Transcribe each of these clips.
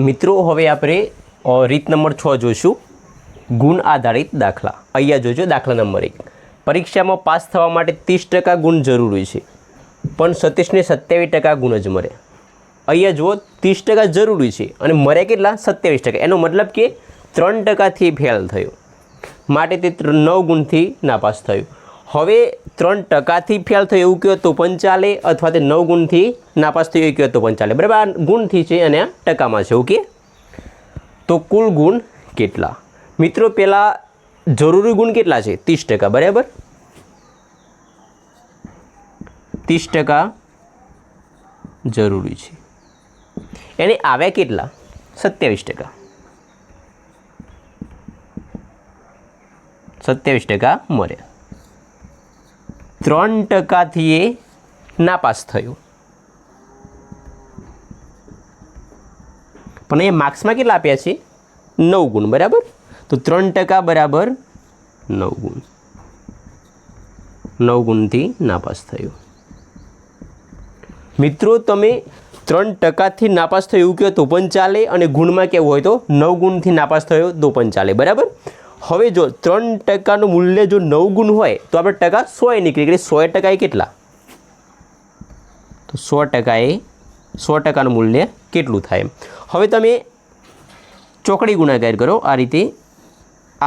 મિત્રો હવે આપણે રીત નંબર 6 જોઈશું, ગુણ આધારિત દાખલા. અહીંયા જોજો દાખલા નંબર 1. પરીક્ષામાં પાસ થવા માટે 30% ગુણ જરૂરી છે, પણ સતીશને 27% ગુણ જ મળે. અહીંયા જુઓ 30% જરૂરી છે અને મળે કેટલા? 27%. એનો મતલબ કે 3%થી ફેલ થયો, માટે તે 9 ગુણથી નાપાસ થયું. હવે 3%થી ફેલ થયો એવું કહો તો પણ ચાલે, અથવા તે 9 ગુણથી નાપાસ થયો એવું કહો તો પણ ચાલે. બરાબર, આ ગુણથી છે અને આ ટકામાં છે. ઓકે, તો કુલ ગુણ કેટલા? મિત્રો પહેલાં જરૂરી ગુણ કેટલા છે? 30%. બરાબર, 30% જરૂરી છે. એને આવ્યા કેટલા? 27%. 27% મળ્યા. 3%થી એ નાપાસ થયું, પણ એ માર્ક્સમાં કેટલા આપ્યા છે? 9 ગુણ. બરાબર, તો 3% બરાબર 9 ગુણ. 9 ગુણથી નાપાસ થયું. મિત્રો તમે 3%થી નાપાસ થયું એવું કહો તો પણ ચાલે, અને ગુણમાં કેવું હોય તો 9 ગુણથી નાપાસ થયો તો પણ ચાલે. બરાબર, હવે જો 3%નું મૂલ્ય જો 9 ગુણ હોય તો આપણે ટકા 100 નીકળી ગઈ. 100% એ કેટલા? તો 100% એ 100%નું મૂલ્ય કેટલું થાય? હવે તમે ચોકડી ગુણાકાર કરો. આ રીતે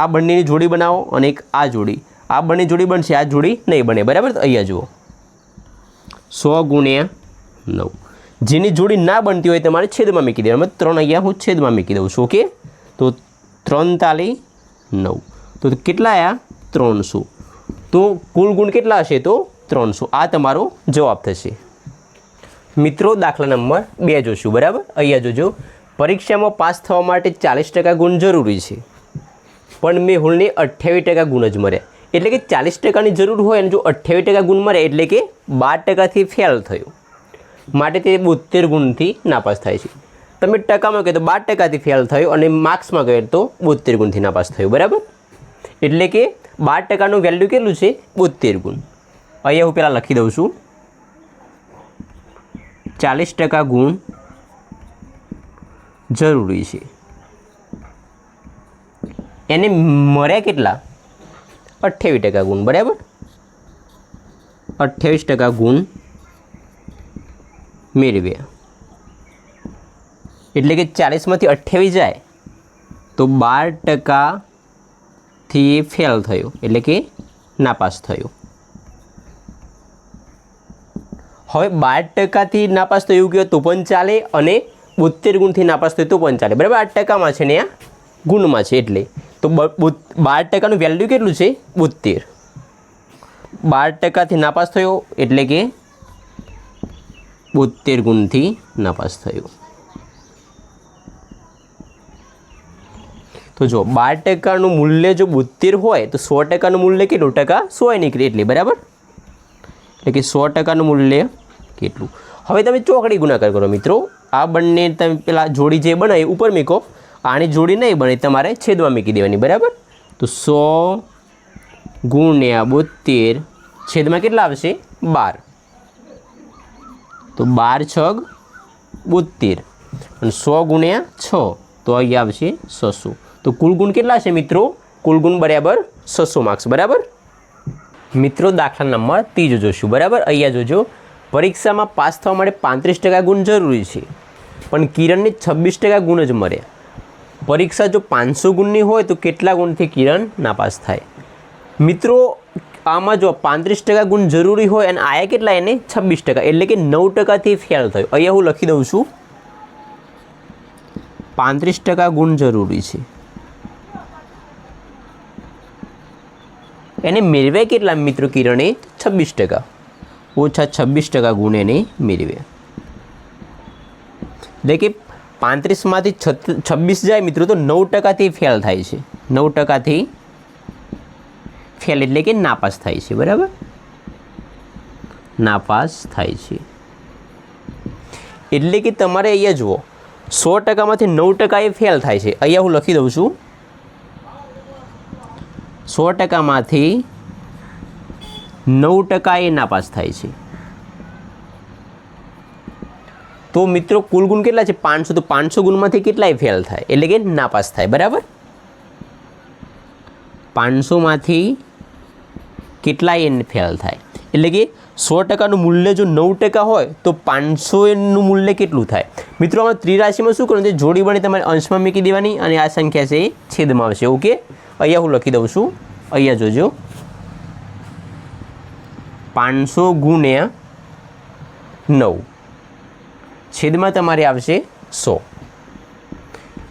આ બંનેની જોડી બનાવો અને એક આ જોડી. આ બંને જોડી બનશે, આ જોડી નહીં બને. બરાબર, તો અહીંયા જુઓ 100 ગુણ્યા 9. જેની જોડી ના બનતી હોય તમારે છેદમાં મૂકી દેવાનું. 3 અહીંયા હું છેદમાં મૂકી દઉં છું. ઓકે, તો 3 તાલી 9, તો કેટલા આવ્યા? 300. તો કુલ ગુણ કેટલા હશે? તો 300. આ તમારો જવાબ થશે. મિત્રો દાખલા નંબર 2 જોશું. બરાબર, અહીંયા જોજો. પરીક્ષામાં પાસ થવા માટે 40% ગુણ જરૂરી છે, પણ મેં હુલને 28% ગુણ જ મળ્યા. એટલે કે 40%ની જરૂર હોય અને જો 28% ગુણ મળે એટલે કે 12%થી ફેલ થયું, માટે તે 72 ગુણથી નાપાસ થાય છે. તમે ટકામાં કહો તો 12%થી ફેલ થયો અને માર્ક્સમાં કહે તો 72 ગુણથી નાપાસ થયું. બરાબર, એટલે કે 12%નું વેલ્યુ કેટલું છે? 72 ગુણ. અહીંયા હું પહેલાં લખી દઉં છું, 40% ગુણ જરૂરી છે. એને મળ્યા કેટલા? 28% ગુણ. બરાબર, 28% ગુણ મેળવ્યા. એટલે કે 40માંથી 28 જાય તો 12%થી ફેલ થયો, એટલે કે નાપાસ થયો. હવે 12%થી નાપાસ થયું એવું કહો તો પણ ચાલે, અને 72 ગુણથી નાપાસ થયું તો પણ ચાલે. બરાબર, આ ટકામાં છે ને આ ગુણમાં છે. એટલે તો 12%નું વેલ્યુ કેટલું છે? 72. 12%થી નાપાસ થયો એટલે કે 72 ગુણથી નાપાસ થયો. તો જો 12%નું મૂલ્ય જો 72 હોય તો 100%નું મૂલ્ય કેટલું? ટકા 100 નીકળે એટલે. બરાબર, એટલે કે 100%નું મૂલ્ય કેટલું? હવે તમે ચોકડી ગુણાકાર કરો. મિત્રો આ બંને તમે પેલા જોડી જે બનાવી ઉપર મૂકો, આની જોડી નહીં બને તમારે છેદમાં મૂકી દેવાની. બરાબર, તો 100 ગુણ્યા 72 છેદમાં કેટલા આવશે? 12. તો 12 છગ 72 અને 100 ગુણ્યા 6 તો અહીંયા આવશે 600. તો કુલ ગુણ કેટલા છે મિત્રો? કુલ ગુણ બરાબર 600 માર્ક્સ. બરાબર, મિત્રો દાખલા નંબર 3 જોશું. બરાબર, અહીંયા જોજો. પરીક્ષામાં પાસ થવા માટે 35% ગુણ જરૂરી છે, પણ કિરણને 26% ગુણ જ મળ્યા. પરીક્ષા જો 500 ગુણની હોય તો કેટલા ગુણથી કિરણ નાપાસ થાય? મિત્રો આમાં જો 35% ગુણ જરૂરી હોય અને આયા કેટલા? એને 26%, એટલે કે 9%થી ફેલ થયો. અહીંયા હું લખી દઉં છું, 35% ગુણ જરૂરી છે. એને મેળવ્યા કેટલા મિત્રો? કિરણે 26%, ઓછા 26% ગુણ એને મેળવ્યા. એટલે કે 35માંથી 26 જાય મિત્રો તો 9%થી ફેલ થાય છે. 9%થી ફેલ એટલે કે નાપાસ થાય છે. બરાબર, નાપાસ થાય છે. એટલે કે તમારે અહીંયા જુઓ 100%માંથી 9% એ ફેલ થાય છે. અહીંયા હું લખી દઉં છું, 100%માંથી 9% એ નાપાસ થાય છે. તો મિત્રો કુલ ગુણ કેટલા છે 500, તો 500 ગુણમાંથી કેટલાય ફેલ થાય એટલે કે નાપાસ થાય, બરાબર. 500માંથી કેટલાય ફેલ થાય એટલે કે 100%નું મૂલ્ય જો 9% હોય તો 500નું મૂલ્ય કેટલું થાય. મિત્રો આમાં ત્રિરાશિમાં શું કરવાનું છે, જોડી બની તમારે અંશમાં મૂકી દેવાની અને આ સંખ્યા છે એ છેદમાં આવશે. ઓકે, અહીંયા હું લખી દઉં છું, અહીંયા જોજો 500 ગુણ્યા 9 છેદમાં તમારે આવશે 100.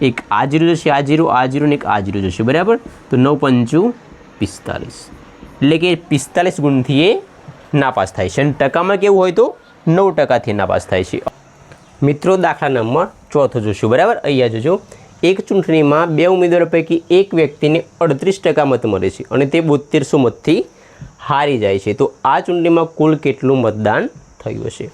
એક આ જીરો જશે, આ જીરો, આ જીરો ને એક આ જીરો જશે, બરાબર. તો 9 પંચું 45 એટલે કે 45 ગુણથી એ નાપાસ થાય છે. અને ટકામાં કેવું હોય તો 9%થી નાપાસ થાય છે. મિત્રો દાખલા નંબર 4 જોશું, બરાબર. અહીંયા જોજો, એક ચૂંટણીમાં 2 ઉમેદવારો પૈકી એક વ્યક્તિને 38% મત મળે છે અને તે 7200 મતથી હારી જાય છે. તો આ ચૂંટણીમાં કુલ કેટલું મતદાન થયું હશે.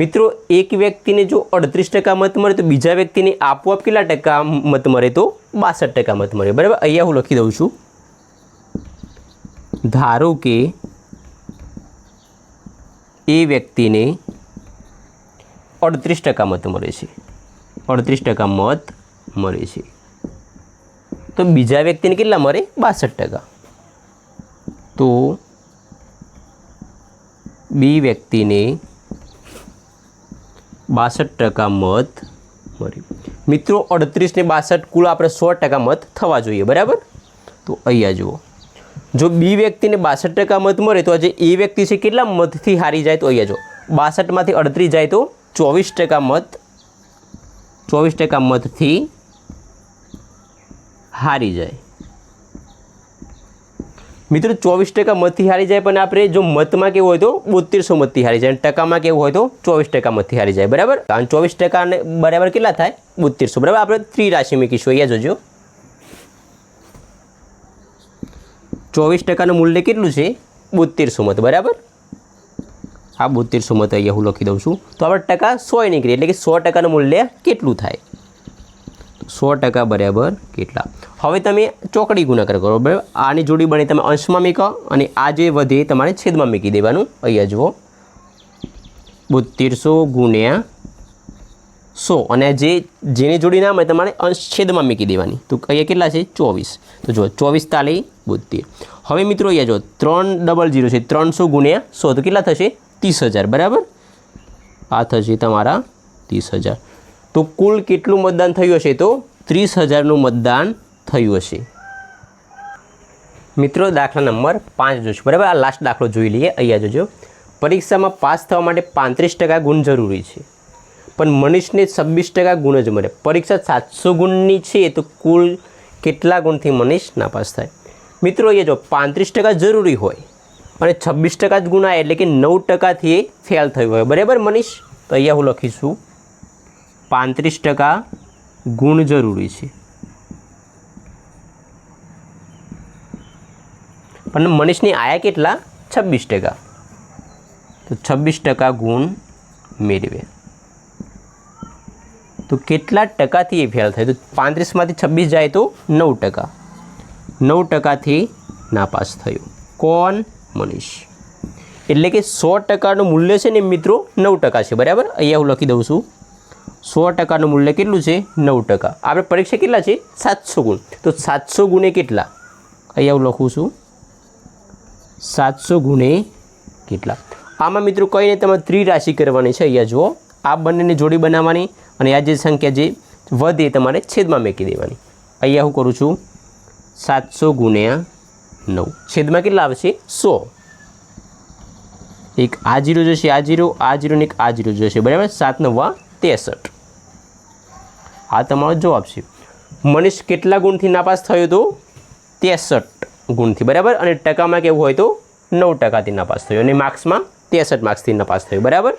મિત્રો એક વ્યક્તિને જો 38% મત મળે તો બીજા વ્યક્તિને આપોઆપ કેટલા ટકા મત મળે તો 62% મત મળે, બરાબર. અહીંયા હું લખી દઉં છું, ધારો કે એ વ્યક્તિને 38% મત મળે છે, 38% મત મળે છે, તો બીજા વ્યક્તિને કેટલા મળે 62%. તો બી વ્યક્તિને 62% મત મળ્યું. મિત્રો 38 ને 62 કુલ આપણે 100% મત થવા જોઈએ, બરાબર. તો અહીંયા જુઓ, જો બી વ્યક્તિને 62% મત મળે તો આજે એ વ્યક્તિ છે કેટલા મતથી હારી જાય, તો અહીંયા જો 62માંથી 38 જાય તો 24% મત, 24% મતથી હારી જાય. મિત્રો 24% મતથી હારી જાય, પણ આપણે જો મતમાં કેવું હોય તો 7200 મતથી હારી જાય, અને ટકામાં કેવું હોય તો 24% મતથી હારી જાય, બરાબર. અને 24% બરાબર કેટલા થાય 7200, બરાબર. આપણે ત્રિરાશિ મૂકીશું, અહીંયા જોજો 24%નું મૂલ્ય કેટલું છે 7200 મત, બરાબર. આ 7200 મત અહીંયા હું લખી દઉં છું. તો આપણે ટકા 100 નીકળે એટલે કે 100%નું મૂલ્ય કેટલું થાય, 100% બરાબર કેટલા. હવે તમે ચોકડી ગુણાકાર કરો, બરાબર. આની જોડી બની તમે અંશમાં મૂકો અને આ જે વધે તમારે છેદમાં મૂકી દેવાનું. અહીંયા જુઓ 7200 ગુણ્યા 100 અને જેની જોડી ના મળે તમારે અંશ છેદમાં મૂકી દેવાની. તો અહીંયા કેટલા છે 24. તો જો 24 તાલી 72. હવે મિત્રો અહીંયા જો 300 છે, 300 ગુણ્યા 100 તો કેટલા થશે 30000, બરાબર. આ થશે તમારા 30000. તો કુલ કેટલું મતદાન થયું હશે તો 30000નું મતદાન થયું હશે. મિત્રો દાખલા નંબર 5 જોશું, બરાબર. આ લાસ્ટ દાખલો જોઈ લઈએ. અહીંયા જોજો, પરીક્ષામાં પાસ થવા માટે 35% ગુણ જરૂરી છે, પણ મનીષને 26% ગુણ જ મળે. પરીક્ષા 700 ગુણની છે તો કુલ કેટલા ગુણથી મનીષ નાપાસ થાય. મિત્રો અહીંયા જો 35% જરૂરી હોય અને 26% જ ગુણ આવે એટલે કે 9%થી એ ફેલ થયું હોય, બરાબર મનીષ. તો અહીંયા હું લખીશું 35% ગુણ જરૂરી છે, પણ મનીષની આયા કેટલા 26%, તો 26% ગુણ મેળવે તો કેટલા ટકાથી એ ફેલ થાય. તો 35માંથી 26 જાય તો 9%, 9%થી નાપાસ થયું કોણ મનીષ. એટલે કે 100%નું મૂલ્ય છે ને મિત્રો 9% છે, બરાબર. અહીંયા હું લખી દઉં છું 100%નું મૂલ્ય કેટલું છે 9%. આપણે પરીક્ષા કેટલા છે 700 ગુણ, તો 700 ગુણે કેટલા, અહીંયા હું લખું છું 700 ગુણે કેટલા. આમાં મિત્રો કંઈ નહીં, તમારે ત્રિરાશિ કરવાની છે. અહીંયા જુઓ, આ બંનેની જોડી બનાવવાની અને આ જે સંખ્યા જે વધે તમારે છેદમાં મૂકી દેવાની. અહીંયા હું કરું છું 700 ગુણ્યા 9 છેદમાં કેટલા આવશે 100. એક આ જીરો જશે, આ જીરો, આ જીરો ને એક આ જીરો જશે, બરાબર. 7 9 63. આ તમારો જવાબ છે. મનીષ કેટલા ગુણથી નાપાસ થયો તો 63 ગુણથી, બરાબર. અને ટકામાં કેવું હોય તો 9%થી નાપાસ થયો અને માર્ક્સમાં 63 માર્ક્સથી નાપાસ થયો, બરાબર.